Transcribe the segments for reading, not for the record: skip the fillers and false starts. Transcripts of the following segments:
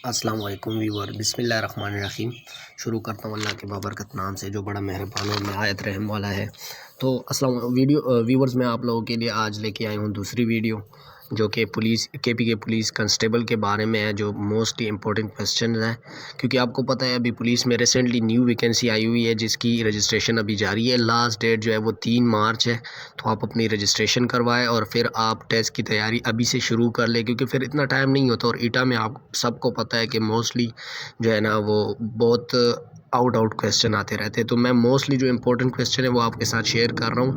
السلام علیکم ویور، بسم اللہ الرحمن الرحیم۔ شروع کرتا ہوں اللہ کے بابرکت نام سے جو بڑا مہربان اور نہایت رحم والا ہے۔ تو ویورز، میں آپ لوگوں کے لیے آج لے کے آئی ہوں دوسری ویڈیو جو کہ کے پی کے پولیس کنسٹیبل کے بارے میں ہے، جو موسٹلی امپورٹنٹ کویسچنز ہیں، کیونکہ آپ کو پتہ ہے ابھی پولیس میں ریسنٹلی نیو ویکنسی آئی ہوئی ہے جس کی رجسٹریشن ابھی جاری ہے۔ لاسٹ ڈیٹ جو ہے وہ 3 مارچ ہے، تو آپ اپنی رجسٹریشن کروائیں اور پھر آپ ٹیسٹ کی تیاری ابھی سے شروع کر لیں، کیونکہ پھر اتنا ٹائم نہیں ہوتا۔ اور ایٹا میں آپ سب کو پتہ ہے کہ موسٹلی جو ہے نا وہ بہت آؤٹ کویسچن آتے رہتے ہیں، تو میں موسٹلی جو امپورٹنٹ کویسچن ہے وہ آپ کے ساتھ شیئر کر رہا ہوں۔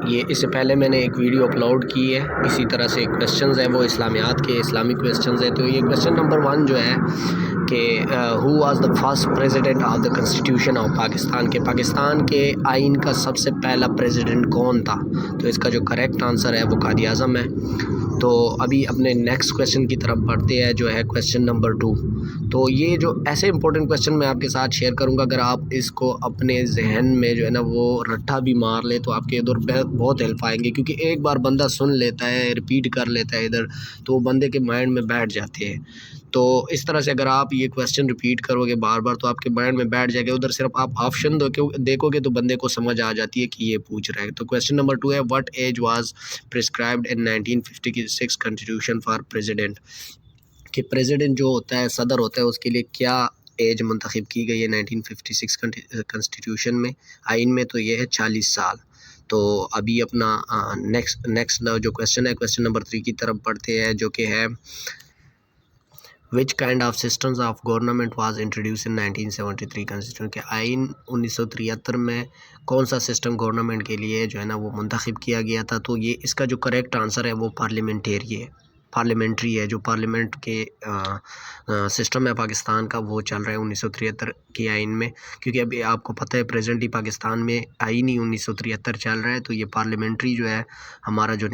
یہ اس سے پہلے میں نے ایک ویڈیو اپلوڈ کی ہے، اسی طرح سے کویسچنز ہیں وہ اسلامیات کے اسلامی کویسچنز ہیں۔ تو یہ کویسچن نمبر 1 جو ہے کہ who was the first president of the constitution of Pakistan, کے پاکستان کے آئین کا سب سے پہلا پریزیڈنٹ کون تھا؟ تو اس کا جو کریکٹ آنسر ہے وہ قائد اعظم ہے۔ تو ابھی اپنے نیکسٹ کویسچن کی طرف بڑھتے ہیں جو ہے کویسچن نمبر 2۔ تو یہ جو ایسے امپورٹنٹ کویسچن میں آپ کے ساتھ شیئر کروں گا، اگر آپ اس کو اپنے ذہن میں جو ہے نا وہ رٹھا بھی مار لے تو آپ کے ادھر بہت ہیلپ آئیں گے، کیونکہ ایک بار بندہ سن لیتا ہے، ریپیٹ کر لیتا ہے ادھر، تو وہ بندے کے مائنڈ میں بیٹھ جاتے ہیں۔ تو اس طرح سے اگر آپ یہ کویسچن ریپیٹ کرو گے بار بار تو آپ کے مائنڈ میں بیٹھ جائے گا، ادھر صرف آپ آپشن دیکھو گے تو بندے کو سمجھ آ جاتی ہے کہ یہ پوچھ رہا ہے۔ تو کویسچن نمبر 2 ہے، what age was prescribed in 1956 constitution for president, کہ پریزیڈنٹ جو ہوتا ہے، صدر ہوتا ہے، اس کے لیے کیا ایج منتخب کی گئی ہے 1956 کنسٹیٹیوشن میں، آئین میں؟ تو یہ ہے 40 سال۔ تو ابھی اپنا نیکسٹ جو کویسچن ہے، کویسچن نمبر 3 کی طرف پڑھتے ہیں جو کہ ہے which kind of systems of government was introduce in 1973 constitution, کے آئین 1973 میں کون سا سسٹم گورنمنٹ کے لیے جو ہے نا وہ منتخب کیا گیا تھا؟ تو یہ اس کا جو کریکٹ آنسر ہے وہ پارلیمنٹری ہے، جو پارلیمنٹ کے سسٹم ہے پاکستان کا وہ چل رہا ہے 1973 کے آئین میں، کیونکہ ابھی آپ کو پتہ ہے پریزنٹلی پاکستان میں آئین ہی 1973 چل رہا ہے، تو یہ پارلیمنٹری جو ہے ہمارا جو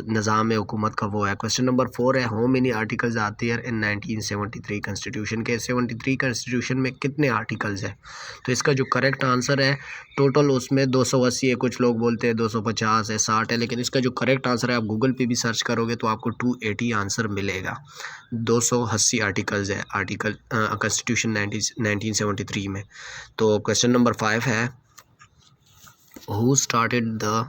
نظام ہے حکومت کا وہ ہے۔ کویسچن نمبر 4 ہے، how many articles are there in 1973 constitution, کے 73 کنسٹیٹیوشن میں کتنے آرٹیکلز ہیں؟ تو اس کا جو کریکٹ آنسر ہے ٹوٹل اس میں 280 ہے، کچھ لوگ بولتے ہیں 250 ہے، 60 ہے، لیکن اس کا جو کریکٹ آنسر ہے آپ گوگل پہ بھی سرچ کرو گے تو آپ کو 280 آنسر ملے گا۔ 280 آرٹیکلز ہے کنسٹیٹیوشن 1973 میں۔ تو کویسچن نمبر 5 ہے، ہو اسٹارٹڈ دا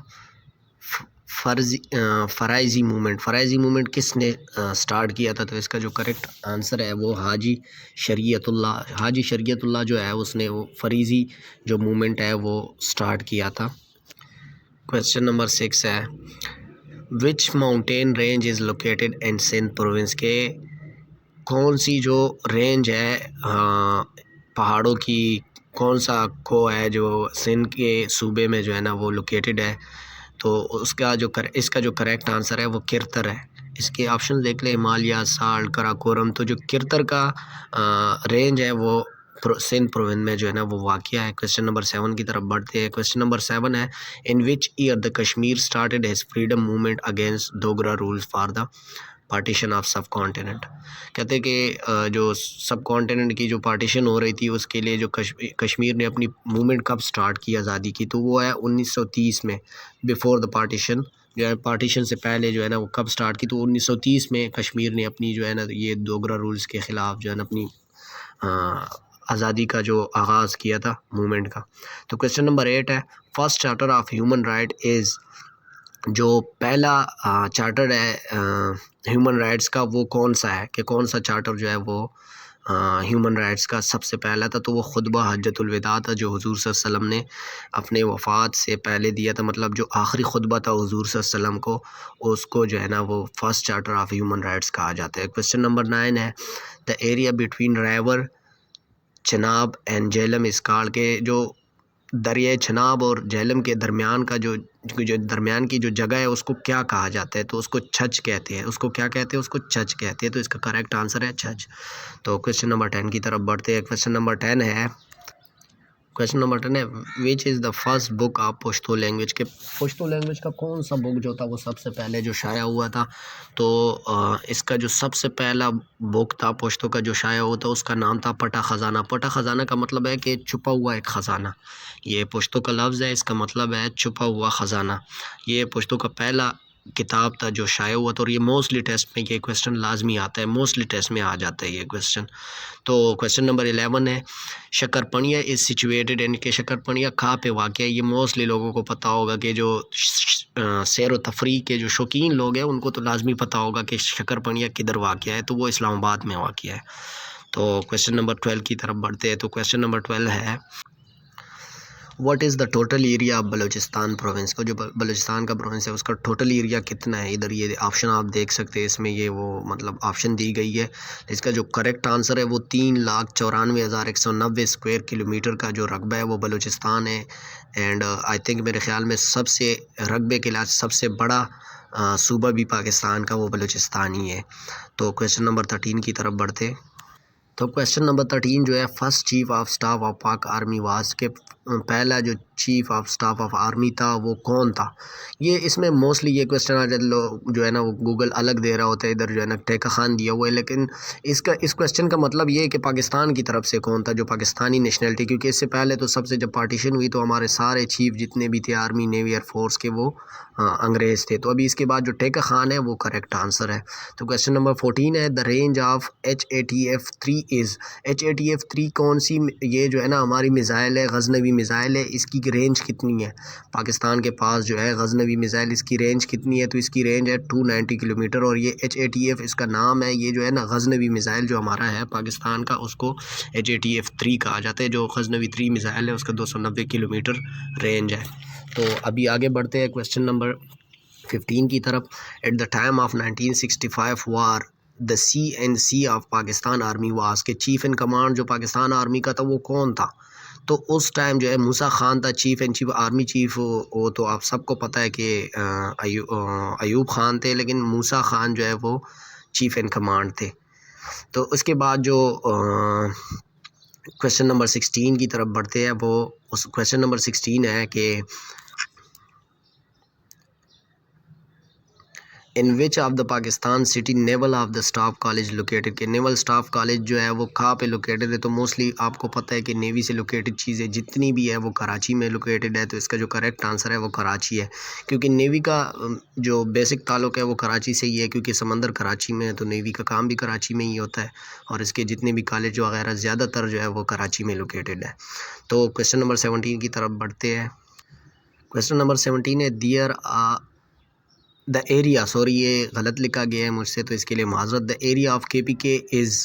فرائضی موومنٹ کس نے سٹارٹ کیا تھا؟ تو اس کا جو کریکٹ آنسر ہے وہ حاجی شریعت اللہ جو ہے اس نے وہ فریضی جو موومنٹ ہے وہ سٹارٹ کیا تھا۔ کویسچن نمبر 6 ہے، which mountain range is located in Sindh province, کے کون سی جو رینج ہے پہاڑوں کی، کون سا کھو ہے جو سندھ کے صوبے میں جو ہے نا وہ لوکیٹڈ ہے؟ تو اس کا جو کریکٹ آنسر ہے وہ کرتر ہے۔ اس کے آپشن دیکھ لیں، ہمالیہ، سالٹ، کراکورم۔ تو جو کرتر کا رینج ہے وہ سندھ پروونس میں جو ہے نا وہ واقع ہے۔ کویسچن نمبر 7 کی طرف بڑھتے ہیں۔ کویسچن نمبر 7 ہے، in which year the Kashmir started his freedom movement against Dogra rules for the partition of subcontinent, کہتے ہیں کہ جو سب کانٹیننٹ کی جو پارٹیشن ہو رہی تھی اس کے لیے جو کشمیر نے اپنی موومنٹ کب سٹارٹ کی آزادی کی؟ تو وہ ہے 1930 میں، بیفور دا پارٹیشن، جو ہے پارٹیشن سے پہلے جو ہے نا وہ کب سٹارٹ کی؟ تو 1930 میں کشمیر نے اپنی جو ہے نا یہ ڈوگرا رولز کے خلاف جو ہے نا اپنی آزادی کا جو آغاز کیا تھا موومنٹ کا۔ تو کویسچن نمبر 8 ہے، first charter of human right is, جو پہلا چارٹر ہے ہیومن رائٹس کا وہ کون سا ہے؟ کہ کون سا چارٹر جو ہے وہ ہیومن رائٹس کا سب سے پہلا تھا؟ تو وہ خطبہ حجۃ الوداع تھا جو حضور صلی اللہ علیہ وسلم نے اپنے وفات سے پہلے دیا تھا، مطلب جو آخری خطبہ تھا حضور صلی اللہ علیہ وسلم کو، اس کو جو ہے نا وہ first charter of human rights کہا جاتا ہے۔ کویسچن نمبر 9 ہے، the area between river Chenab and Jhelum is called, کے جو دریائے چناب اور جہلم کے درمیان کا جو درمیان کی جو جگہ ہے اس کو کیا کہا جاتا ہے؟ تو اس کو چھچ کہتے ہیں۔ اس کو کیا کہتے ہیں؟ اس کو چھچ کہتے ہیں۔ تو اس کا کریکٹ آنسر ہے چھچ۔ تو کویسچن نمبر 10 کی طرف بڑھتے ہیں۔ کویسچن نمبر 10 ہے، which is the first book of Pashto language, کے پشتو لینگویج کا کون سا بک جو تھا وہ سب سے پہلے جو شائع ہوا تھا؟ تو اس کا جو سب سے پہلا بک تھا پشتو کا جو شائع ہوا تھا اس کا نام تھا پٹا خزانہ۔ پٹا خزانہ کا مطلب ہے کہ چھپا ہوا ایک خزانہ، یہ پشتو کا لفظ ہے، اس کا مطلب ہے چھپا ہوا خزانہ۔ یہ پشتو کا پہلا کتاب تھا جو شائع ہوا تھا، اور یہ موسٹلی ٹیسٹ میں یہ کویسچن لازمی آتا ہے، موسٹلی ٹیسٹ میں آ جاتا ہے یہ کویسچن۔ تو کویسچن نمبر 11 ہے شکرپنیا از سچویٹڈ، یعنی کہ شکرپنیا کہاں پہ واقع ہے۔ یہ موسٹلی لوگوں کو پتہ ہوگا کہ جو سیر و تفریح کے جو شوقین لوگ ہیں ان کو تو لازمی پتہ ہوگا کہ شکرپنیا کدھر واقع ہے، تو وہ اسلام آباد میں واقع ہے۔ تو کویسچن نمبر 12 کی طرف بڑھتے ہیں۔ تو کویسچن نمبر 12 ہے what is the total area of Balochistan province, کو جو بلوچستان کا پروونس ہے اس کا ٹوٹل ایریا کتنا ہے۔ ادھر یہ آپشن آپ دیکھ سکتے ہیں، اس میں یہ وہ مطلب آپشن دی گئی ہے۔ اس کا جو کریکٹ آنسر ہے وہ 3,94,190 اسکوائر کلومیٹر کا جو رقبہ ہے وہ بلوچستان ہے۔ اینڈ آئی تھنک میرے خیال میں سب سے رقبے کے لحاظ سب سے بڑا صوبہ بھی پاکستان کا وہ بلوچستان ہی ہے۔ تو کویسچن نمبر 13 کی طرف بڑھتے۔ تو کویسچن نمبر 13 جو ہے first chief of staff of پاک آرمی واز، کے پہلا جو chief of staff of army تھا وہ کون تھا۔ یہ اس میں موسٹلی یہ کویسچن آ جاتا لوگ جو ہے نا وہ گوگل الگ دے رہا ہوتا ہے، ادھر جو ہے نا ٹیکا خان دیا ہوا ہے، لیکن اس کویسچن کا مطلب یہ ہے کہ پاکستان کی طرف سے کون تھا جو پاکستانی نیشنلٹی، کیونکہ اس سے پہلے تو سب سے جب پارٹیشن ہوئی تو ہمارے سارے چیف جتنے بھی تھے آرمی نیوی ایئر فورس کے وہ انگریز تھے، تو ابھی اس کے بعد جو ٹیکا خان ہے وہ کریکٹ آنسر ہے۔ تو کویسچن نمبر 14 ہے the range of HATF-3 is, HATF-3 کون سی، یہ جو ہے نا ہماری میزائل ہے، غزنوی میزائل ہے، اس کی رینج کتنی ہے پاکستان کے پاس جو ہے غزنوی میزائل، اس کی رینج کتنی ہے، تو اس کی رینج ہے 290 کلومیٹر، اور یہ HATF اس کا نام ہے، یہ جو ہے نا غزنوی میزائل جو ہمارا ہے پاکستان کا اس کو HATF-3 کہا جاتا ہے، جو غزنوی 3 میزائل ہے اس کا 290 کلومیٹر رینج ہے۔ تو ابھی آگے بڑھتے ہیں کویسچن نمبر 15 کی طرف۔ At the time of 1965 war the CNC of Pakistan army was, کے چیف ان کمانڈ جو پاکستان آرمی کا تھا وہ کون تھا۔ تو اس ٹائم جو ہے موسیٰ خان تھا chief in chief, army chief, وہ تو آپ سب کو پتہ ہے کہ ایوب خان تھے، لیکن موسیٰ خان جو ہے وہ چیف ان کمانڈ تھے۔ تو اس کے بعد جو کویسچن نمبر 16 کی طرف بڑھتے ہیں، وہ اس کویسچن نمبر 16 ہے کہ in which of the Pakistan city naval of the staff college located, کہ نیول اسٹاف کالج جو ہے وہ کہاں پہ لوکیٹڈ ہے۔ تو موسٹلی آپ کو پتہ ہے کہ نیوی سے لوکیٹڈ چیزیں جتنی بھی ہے وہ کراچی میں لوکیٹڈ ہے، تو اس کا جو کریکٹ آنسر ہے وہ کراچی ہے، کیونکہ نیوی کا جو بیسک تعلق ہے وہ کراچی سے ہی ہے، کیونکہ سمندر کراچی میں ہے، تو نیوی کا کام بھی کراچی میں ہی ہوتا ہے، اور اس کے جتنے بھی کالج وغیرہ زیادہ تر جو ہے وہ کراچی میں لوکیٹڈ ہے۔ تو کویسچن نمبر 17 کی طرف بڑھتے ہیں۔ کویسچن نمبر 17 ہے دیئر دا ایریا، سوری یہ غلط لکھا گیا ہے مجھ سے تو اس کے لیے معذرت۔ دا ایریا آف KPK از،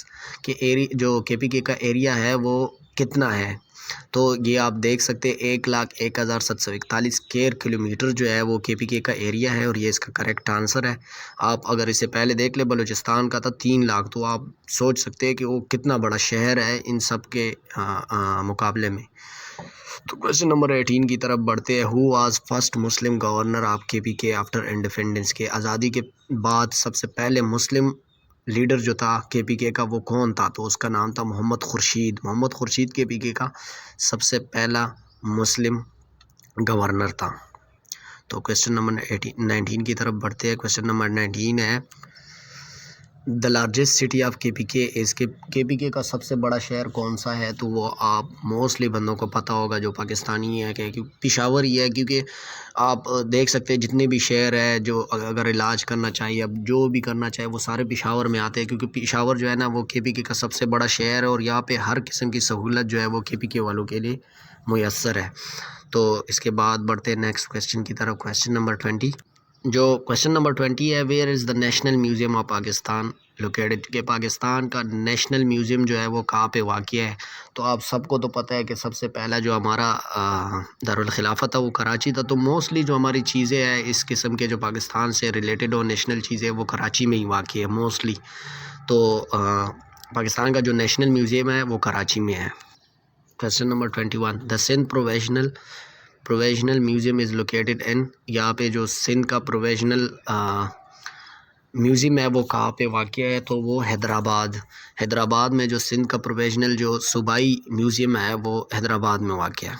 کہ جو KPK کا ایریا ہے وہ کتنا ہے۔ تو یہ آپ دیکھ سکتے 1,01,741 اسکوائر کلومیٹر جو ہے وہ KPK کا ایریا ہے، اور یہ اس کا کریکٹ آنسر ہے۔ آپ اگر اسے پہلے دیکھ لیں بلوچستان کا تھا 3 لاکھ، تو آپ سوچ سکتے ہیں کہ وہ کتنا بڑا شہر ہے ان سب کے مقابلے میں۔ تو کویسچن نمبر 18 کی طرف بڑھتے ہیں۔ Who was first Muslim governor of KPK after independence, کے آزادی کے بعد سب سے پہلے مسلم لیڈر جو تھا KPK کا وہ کون تھا، تو اس کا نام تھا محمد خورشید۔ محمد خورشید KPK کا سب سے پہلا مسلم گورنر تھا۔ تو کویسچن نمبر 19 کی طرف بڑھتے ہیں۔ کویسچن نمبر 19 ہے the largest city of KPK is, KPK کا سب سے بڑا شہر کون سا ہے، تو وہ آپ موسٹلی بندوں کو پتہ ہوگا جو پاکستانی ہے کہ پشاور ہی ہے، کیونکہ آپ دیکھ سکتے ہیں جتنے بھی شہر ہے جو اگر علاج کرنا چاہیے، اب جو بھی کرنا چاہے وہ سارے پشاور میں آتے ہیں، کیونکہ پشاور جو ہے نا وہ KPK کا سب سے بڑا شہر ہے، اور یہاں پہ ہر قسم کی سہولت جو ہے وہ KPK والوں کے لیے میسر ہے۔ تو اس کے بعد بڑھتے ہیں نیکسٹ کویسچن کی طرف۔ کویسچن نمبر 20، جو کویسچن نمبر 20 ہے where is the national museum of Pakistan located, کہ پاکستان کا نیشنل میوزیم جو ہے وہ کہاں پہ واقع ہے۔ تو آپ سب کو تو پتہ ہے کہ سب سے پہلا جو ہمارا دارالخلافہ تھا وہ کراچی تھا، تو موسٹلی جو ہماری چیزیں ہیں اس قسم کے جو پاکستان سے ریلیٹڈ اور نیشنل چیزیں وہ کراچی میں ہی واقع ہے موسٹلی۔ تو پاکستان کا جو نیشنل میوزیم ہے وہ کراچی میں ہے۔ کویسچن نمبر 21، دا سندھ پروویژنل میوزیم از لوکیٹڈ ان، یہاں پہ جو سندھ کا پروویژنل میوزیم ہے وہ کہاں پہ واقع ہے، تو وہ حیدرآباد میں جو سندھ کا پروویژنل جو صوبائی میوزیم ہے وہ حیدرآباد میں واقع ہے۔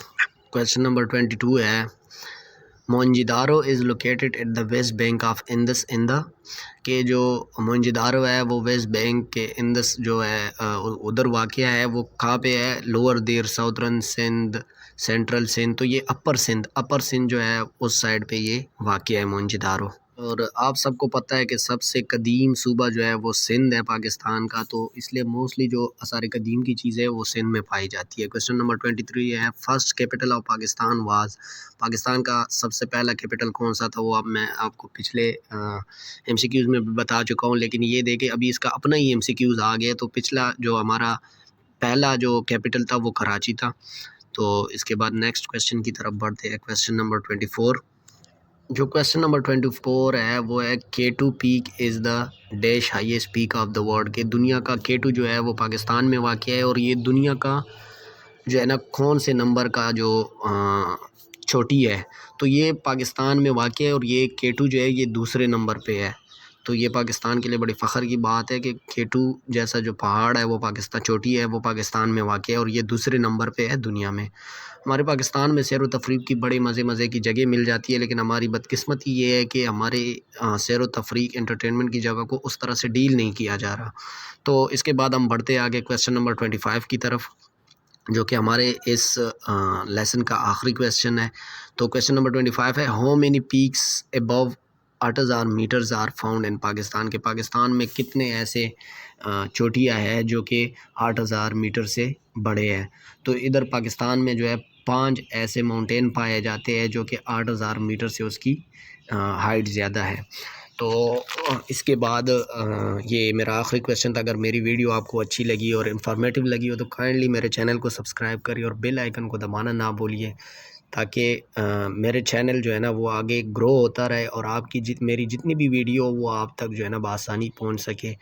کویسچن نمبر 22 ہے Mohenjodaro is located at the west bank of Indus in the, کہ جو موئنجدارو ہے وہ ویسٹ بینک کے اندس جو ہے ادھر واقع ہے، وہ کہاں پہ ہے، لوور دیر، ساؤترن سندھ، سینٹرل سندھ، تو یہ اپر سندھ جو ہے اس سائڈ پہ یہ واقع ہے موئنجدارو۔ اور آپ سب کو پتہ ہے کہ سب سے قدیم صوبہ جو ہے وہ سندھ ہے پاکستان کا، تو اس لیے موسٹلی جو آثار قدیم کی چیزیں ہے وہ سندھ میں پائی جاتی ہے۔ کویسچن نمبر 23 ہے، first capital of Pakistan was, Pakistan کا سب سے پہلا کیپٹل کون سا تھا؟ وہ اب میں آپ کو پچھلے ایم سی کیوز میں بھی بتا چکا ہوں، لیکن یہ دیکھیں ابھی اس کا اپنا ہی ایم سی کیوز آ گیا، تو پچھلا جو ہمارا پہلا جو کیپٹل تھا وہ کراچی تھا۔ تو اس کے بعد نیکسٹ کویسچن کی طرف بڑھتے ہیں، کویسچن نمبر 24۔ جو کویسچن نمبر 24 ہے وہ ہے K2 peak is the dash highest peak of the world, کہ دنیا کا K2 جو ہے وہ پاکستان میں واقع ہے، اور یہ دنیا کا جو ہے نا کون سے نمبر کا جو چوٹی ہے، تو یہ پاکستان میں واقع ہے، اور یہ K2 جو ہے یہ دوسرے نمبر پہ ہے۔ تو یہ پاکستان کے لیے بڑی فخر کی بات ہے کہ K2 جیسا جو پہاڑ ہے وہ پاکستان چوٹی ہے وہ پاکستان میں واقع ہے، اور یہ دوسرے نمبر پہ ہے دنیا میں۔ ہمارے پاکستان میں سیر و تفریح کی بڑی مزے کی جگہ مل جاتی ہے، لیکن ہماری بدقسمتی یہ ہے کہ ہمارے سیر و تفریح انٹرٹینمنٹ کی جگہ کو اس طرح سے ڈیل نہیں کیا جا رہا۔ تو اس کے بعد ہم بڑھتے آگے کویسچن نمبر 25 کی طرف، جو کہ ہمارے اس لیسن کا آخری کویسچن ہے۔ تو کویسچن نمبر 25 ہے، how many peaks above 8,000 metres are found in Pakistan, کے پاکستان میں کتنے ایسے چوٹیاں ہیں جو کہ 8,000 میٹر سے بڑے ہیں؟ تو ادھر پاکستان میں جو ہے 5 ایسے ماؤنٹین پائے جاتے ہیں جو کہ 8,000 میٹر سے اس کی ہائٹ زیادہ ہے۔ تو اس کے بعد یہ میرا آخری کویسچن تھا۔ اگر میری ویڈیو آپ کو اچھی لگی اور انفارمیٹیو لگی ہو تو کائنڈلی میرے چینل کو سبسکرائب کریے اور بیل آئیکن کو دبانا نہ بھولیے، تاکہ میرے چینل جو ہے نا وہ آگے گرو ہوتا رہے، اور آپ کی میری جتنی بھی ویڈیو وہ آپ تک جو ہے نا بآسانی پہنچ سکے،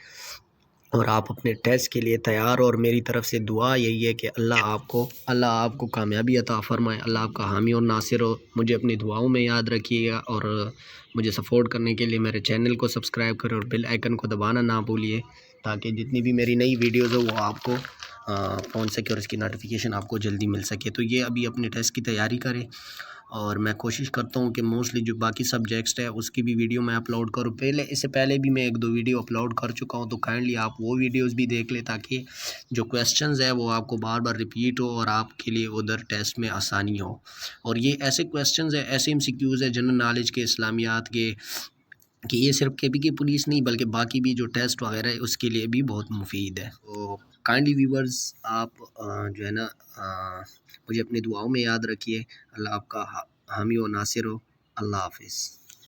اور آپ اپنے ٹیسٹ کے لیے تیار۔ اور میری طرف سے دعا یہی ہے کہ اللہ آپ کو کامیابی عطا فرمائے، اللہ آپ کا حامی اور ناصر ہو۔ مجھے اپنی دعاؤں میں یاد رکھیے گا، اور مجھے سپورٹ کرنے کے لیے میرے چینل کو سبسکرائب کریں اور بیل آئیکن کو دبانا نہ بھولیے، تاکہ جتنی بھی میری نئی ویڈیوز ہو وہ آپ کو پہنچ سکے اور اس کی نوٹیفیکیشن آپ کو جلدی مل سکے۔ تو یہ ابھی اپنے ٹیسٹ کی تیاری کریں، اور میں کوشش کرتا ہوں کہ موسٹلی جو باقی سبجیکٹس ہے اس کی بھی ویڈیو میں اپلوڈ کروں۔ اس سے پہلے بھی میں 1-2 ویڈیو اپلوڈ کر چکا ہوں، تو کائنڈلی آپ وہ ویڈیوز بھی دیکھ لیں، تاکہ جو کویسچنز ہے وہ آپ کو بار بار ریپیٹ ہو اور آپ کے لیے ادھر ٹیسٹ میں آسانی ہو۔ اور یہ ایسے کویسچنز ہیں، ایسے MCQs ہیں جنرل نالج کے، اسلامیات کے، کہ یہ صرف KP کی پولیس نہیں بلکہ باقی بھی جو ٹیسٹ وغیرہ ہے اس کے لیے بھی بہت مفید ہے۔ تو کائنڈلی ویورز آپ جو ہے نا مجھے اپنی دعاؤں میں یاد رکھیے۔ اللہ آپ کا حامی و ناصر ہو۔ اللہ حافظ۔